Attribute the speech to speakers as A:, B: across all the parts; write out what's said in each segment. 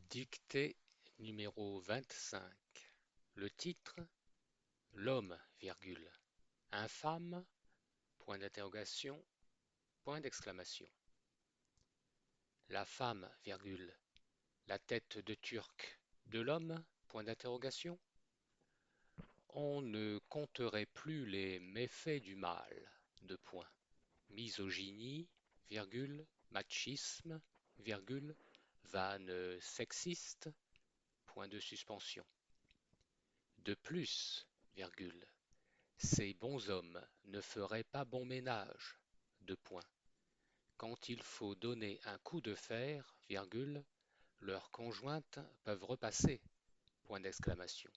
A: Dictée numéro 25. Le titre: L'homme, virgule, infâme, point d'interrogation, point d'exclamation. La femme, virgule, la tête de Turc de l'homme, point d'interrogation. On ne compterait plus les méfaits du mal, deux points. Misogynie, virgule, machisme, virgule, vanne sexiste, point de suspension. De plus, virgule, ces bonshommes ne feraient pas bon ménage, deux points. Quand il faut donner un coup de fer, virgule, leurs conjointes peuvent repasser, point d'exclamation.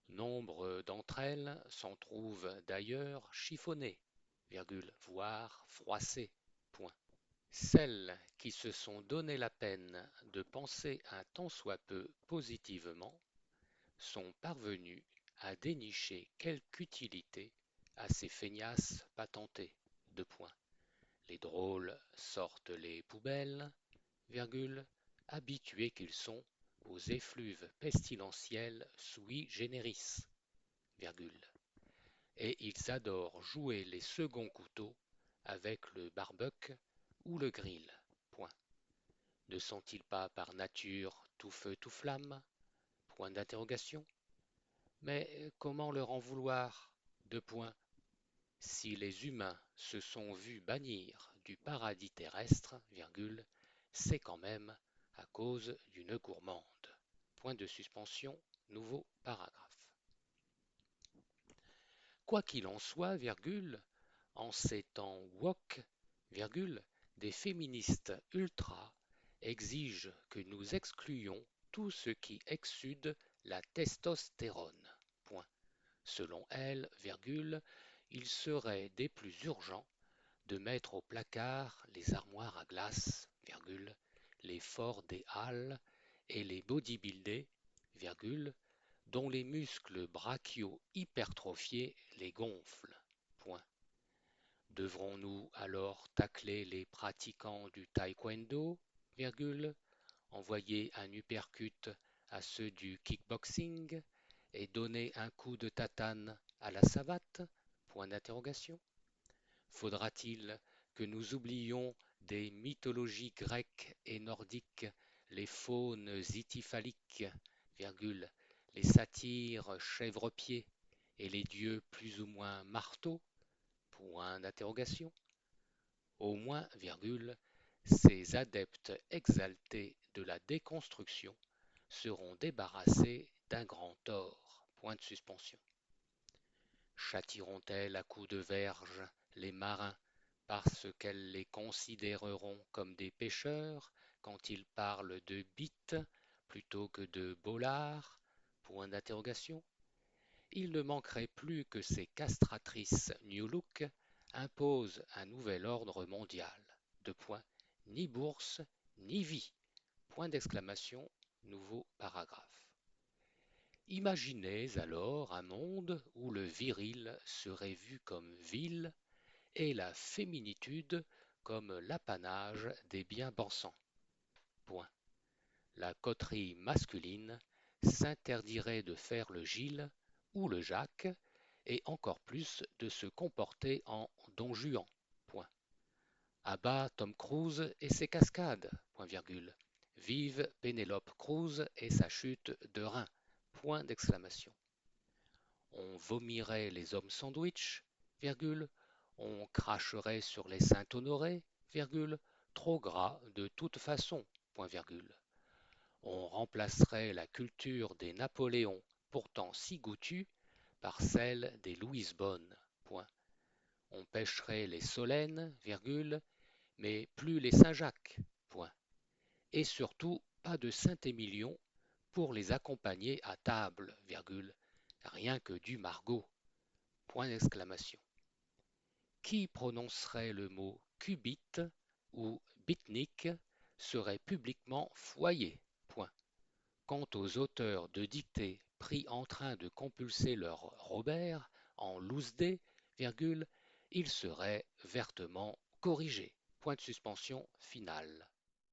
A: Nombre d'entre elles s'en trouvent d'ailleurs chiffonnées, virgule, voire froissées, point. Celles qui se sont donné la peine de penser un tant soit peu positivement sont parvenues à dénicher quelque utilité à ces feignasses patentées, deux points. Les drôles sortent les poubelles, virgule, habitués qu'ils sont aux effluves pestilentiels sui generis, virgule. Et ils adorent jouer les seconds couteaux avec le barbecue ou le grill, point. Ne sont-ils pas par nature tout feu tout flamme, point d'interrogation. Mais comment leur en vouloir, deux points, si les humains se sont vus bannir du paradis terrestre, virgule, c'est quand même à cause d'une gourmande. Point de suspension, nouveau paragraphe. Quoi qu'il en soit, virgule, en ces temps woke, virgule, des féministes ultra exigent que nous excluions tout ce qui exsude la testostérone. Point. Selon elles, virgule, il serait des plus urgents de mettre au placard les armoires à glace, virgule, les forts des halles et les bodybuildés, virgule, dont les muscles brachiaux hypertrophiés les gonflent. Point. Devrons-nous alors tacler les pratiquants du taekwondo, virgule, envoyer un uppercut à ceux du kickboxing et donner un coup de tatane à la savate, point d'interrogation. Faudra-t-il que nous oublions des mythologies grecques et nordiques les faunes ityphaliques, virgule, les satyres chèvre-pieds et les dieux plus ou moins marteaux, point d'interrogation. Au moins, virgule, ces adeptes exaltés de la déconstruction seront débarrassés d'un grand tort, point de suspension. Châtieront-elles à coups de verge les marins parce qu'elles les considéreront comme des pêcheurs quand ils parlent de bites plutôt que de bollards, point d'interrogation. Il ne manquerait plus que ces castratrices New Look imposent un nouvel ordre mondial. Deux points, ni bourse, ni vie. Point d'exclamation, nouveau paragraphe. Imaginez alors un monde où le viril serait vu comme vil et la féminitude comme l'apanage des bien pensants. Point. La coterie masculine s'interdirait de faire le Gilles ou le Jacques et encore plus de se comporter en Don Juan. Point. À bas Tom Cruise et ses cascades. Point virgule. Vive Pénélope Cruz et sa chute de rein. Point d'exclamation. On vomirait les hommes sandwich, virgule, on cracherait sur les Saint-Honoré, virgule, trop gras de toute façon, point virgule. On remplacerait la culture des Napoléons, pourtant si goûtue, par celle des Louise Bonne, point. On pêcherait les Solène, virgule, mais plus les Saint-Jacques, point. Et surtout, pas de Saint-Émilion pour les accompagner à table, virgule, rien que du Margot. Point d'exclamation. Qui prononcerait le mot qubit ou bitnik serait publiquement foyé. Point. Quant aux auteurs de dictées pris en train de compulser leur Robert en loose-dé, virgule, ils seraient vertement corrigés. Point de suspension finale.